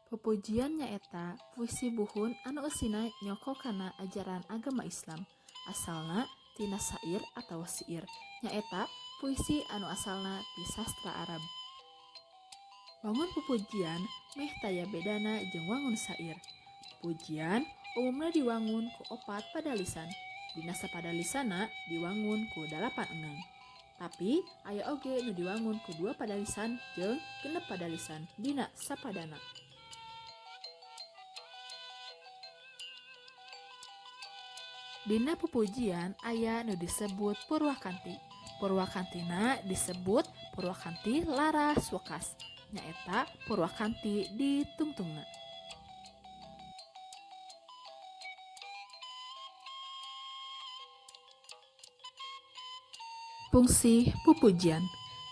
Pupujian nyaeta puisi buhun anu eusina nyoko kana ajaran agama Islam. Asalna tina syair atau syair. Nyaeta puisi anu asalna ti sastra Arab. Wangun pupujian meh taya bedana jeung wangun syair. Pujian umumna diwangun ku 4 padalisan. Dina sapadalisana diwangun ku 8 engang. Tapi aya oge nu diwangun ku 2 padalisan jeung 6 padalisan dina sapadana. Dina pupujian aya nu disebut Purwakanti. Purwakantina disebut Purwakanti laras wekas. Nyaeta Purwakanti di tungtungna. Fungsi pupujian.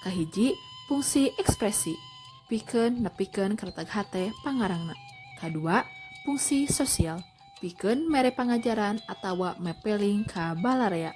Kahiji, fungsi ekspresi. Pikeun nepikeun karetag hate pangarangna. Kadua, fungsi sosial. Pikeun mere pangajaran atawa mepeling ka balarea.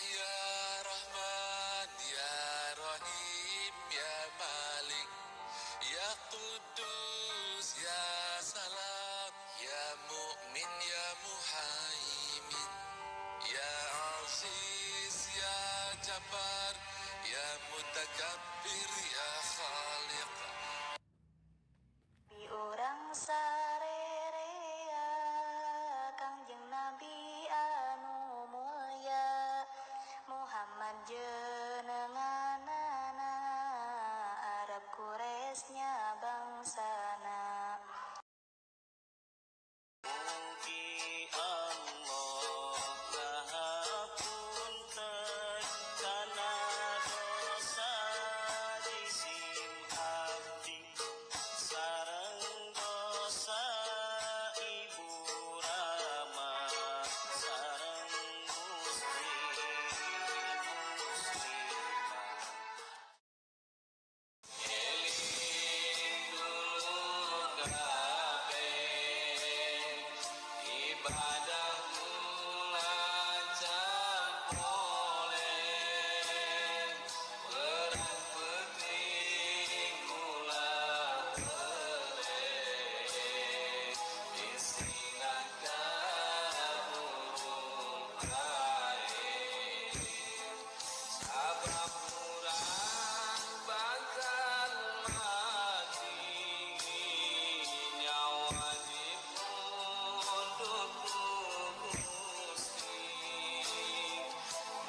Ya Rahman, Ya Rahim, Ya Malik, Ya Qudus, Ya Salam, Ya Mu'min, Ya Muhaimin, Ya Aziz, Ya Jabbar, Ya Mutakabbir, Ya Khaliq. Di urang sarerea Kangjeng Nabi anu mulya Muhammad jenenganana Arab Quraisy-nya bangsana. Mugi Allah ngahapunten kana dosa jisim abdi sareng dosa ibu rama sareng muslimah. Eling dulu kabeh ibadah ngajak oleh perang penting ulah boleh istinahkan burung kain sabab urang bakal mati nyawa dipundhut Gusti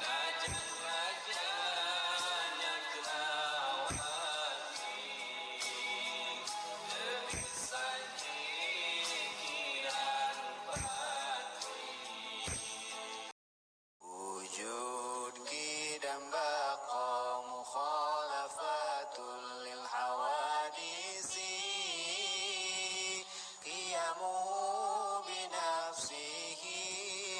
najan-najannya kelawati teu bisa nyikiran pati. Wujud kidam baqa mukhalafatul lil hawadisi qiyamuhu binafsihi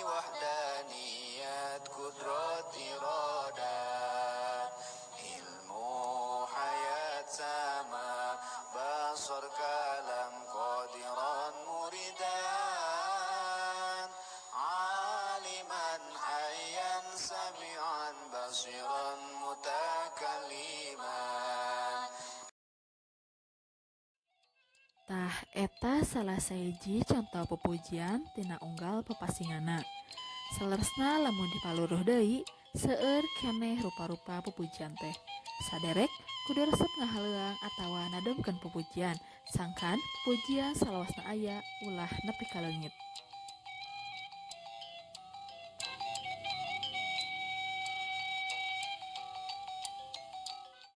wahdaniyat kudrat iradat ilmu hayat sama basar kalam qadiran muridan aliman hayyan sami'an basiran mutakalliman. Tah eta salah saiji contoh pupujian tina unggal pepasingana. Saleresna lamun dipaluruh deui seueur keneh rupa-rupa pupujian teh. Saderek kudu resep ngahaleuang atawa nademkeun pupujian. Sangkan pujian salawasna aya ulah nepi ka leungit.